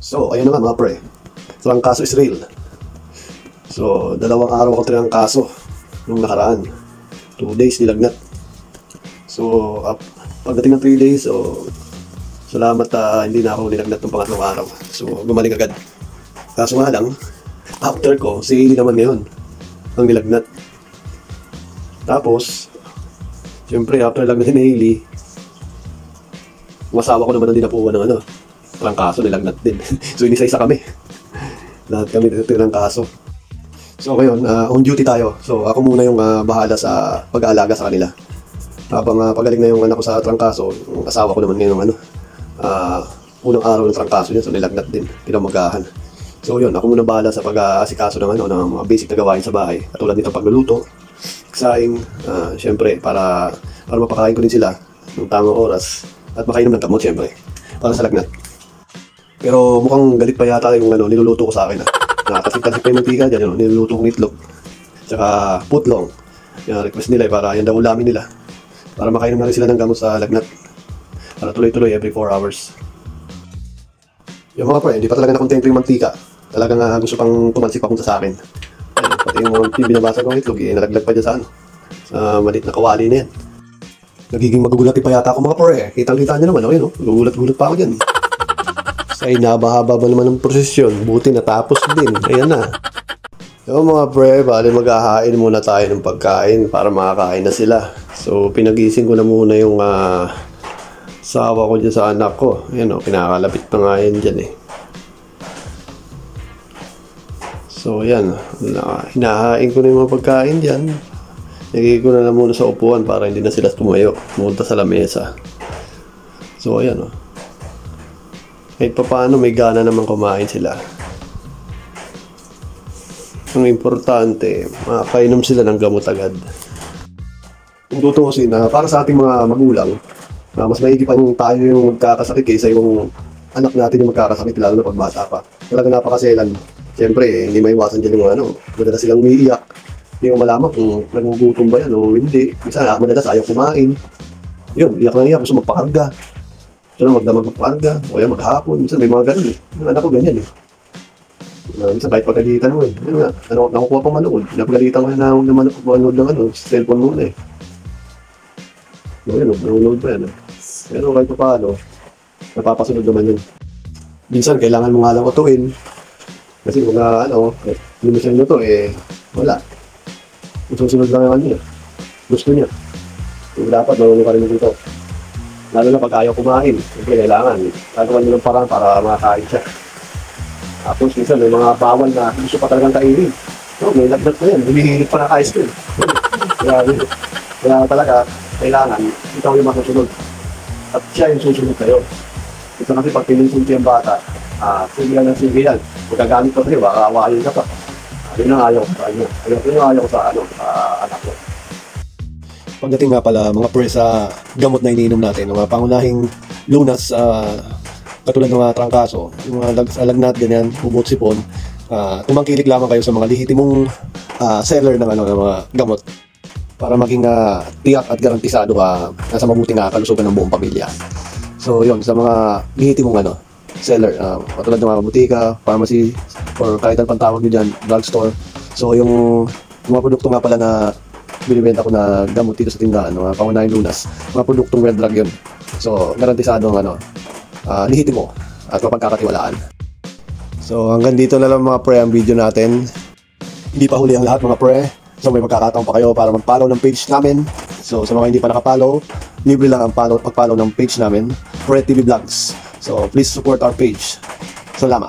So, ayun na nga mga pre. Trangkaso is real. So, 2 araw ko trangkaso nung nakaraan. 2 days nilagnat. So, pagdating ng 3 days, so, salamat hindi na ako nilagnat ng pangatlong araw. So, gumaling agad. Kaso nga lang, after ko, si Hailey naman ngayon ang nilagnat. Tapos, siyempre, after lagnatin ni Hailey, masawa ko naman ang dinapuan ng trangkaso, nilagnat din. So, inisa-isa kami. Lahat kami ng kaso. So, ngayon, on duty tayo. So, ako muna yung bahala sa pag-aalaga sa kanila. Habang pagaling na yung anak ko sa trangkaso, yung asawa ko naman ngayon unang araw ng trangkaso niya, so nilagnat din, kinamagahan. So, yun, ako muna bahala sa pag-aasikaso ng mga basic na gawain sa bahay. Katulad nito pagluluto, saing, syempre, para mapakain ko din sila ng tamang oras at makainom ng gamot, syempre, para sa lagnat. Pero mukhang galit pa yata yung niluluto ko sa akin. Nakakasip-kasip pa yung mantika dyan, niluluto kong itlog. Tsaka putlong. Yung request nila para yan daw ulamin nila. Para makainom na rin sila ng gamot sa lagnat. Para tuloy-tuloy every 4 hours. Yung mga pre, hindi pa talaga nakontento yung mantika. Talagang gusto pang tumansik papunta sa akin. Ayan, pati yung binabasa kong itlog, nalaglag pa dyan sa sa malit na kawali na yan. Nagiging magugulatin pa yata ako mga pre. Kitang-kita nyo naman, gugulat-gulat pa ako dyan. Sa inabahaba ba naman ng prosesyon, buti natapos din. Ayan na. So mga pre, bali maghahain muna tayo ng pagkain para makakain na sila. So pinagising ko na muna yung sawa ko dyan sa anak ko. Ayan kinakalapit pa nga yan dyan eh. So ayan, hinahain ko na yung mga pagkain dyan. Nagiging ko na muna sa upuan para hindi na sila tumayo, pumunta sa lamesa. So ayan kahit pa paano may gana naman kumain sila. Ang importante, makakainom sila ng gamot agad. Kung tutuusin para sa ating mga magulang, mas maigi pa yung tayo yung magkakasakit kaysa yung anak natin yung magkakasakit lalo na pag bata pa. Talaga napakaselan. Siyempre, hindi maiwasan dyan yung madalas silang umiiyak. Hindi mo malaman kung nagugutom ba yan o hindi. Minsan madalas ayaw kumain. Yun, iyak na iyak, gusto magpakarga. So magdamag magpakarga, o yan maghapon. Minsan may mga ganun eh. Yung anak ko ganyan eh. Minsan kahit pagalitan mo eh. Yun nga, nakukuha pang manood. Napagalitan ko na manood ng cellphone muna eh. So yun, nanonood pa yan eh. Pero kahit pa paano, napapasunod naman yun. Minsan kailangan mo nga lang utuin. Kasi kung hindi mo siya luto eh, wala. Susunod lang yung gusto niya. Kung dapat, marunong ka rin dito. Lalo na pag ayaw kumain. Siyempre, kailangan. Gagawan nyo ng parang para makakain siya. Tapos, minsan, may mga bawal na gusto pa talagang kainin. So, may lagnat na yan. Humihilig pa na ice cream. Kaya talaga, kailangan, ikaw yung masusunod. At siya yung susunod kayo. Ito kasi pag pininsunti ang bata, sige yan. Magagamit ka sa'yo, baka awayin ka pa. Yun ang ayaw ko sa kanya. Yun ang ayaw ko sa anak ko. Pagdating nga pala mga pre sa gamot na iniinom natin, mga pangunahing lunas katulad ng mga trangkaso, yung mga lagnat, ganyan, ubot, sipon, tumangkilik lamang kayo sa mga lehitimong seller ng mga gamot para maging tiyak at garantisado nasa mabuting kalusugan ng buong pamilya. So yun, sa mga lehitimong seller, katulad ng mga butika, pharmacy, or kahit ang pantawag nyo dyan, drugstore. So yung mga produkto nga pala na binibenta ko na gamot dito sa tindahan, mga pangunahing lunas, mga produktong well drug yun. So, garantisadong lihitimo at mapagkakatiwalaan. So, hanggang dito na lang mga pre ang video natin. Hindi pa huli ang lahat mga pre. So, may magkakataon pa kayo para mag-follow ng page namin. So, sa mga hindi pa nakapollow, libre lang ang pag-follow ng page namin, Pre TV Vlogs. So, please support our page. Salamat.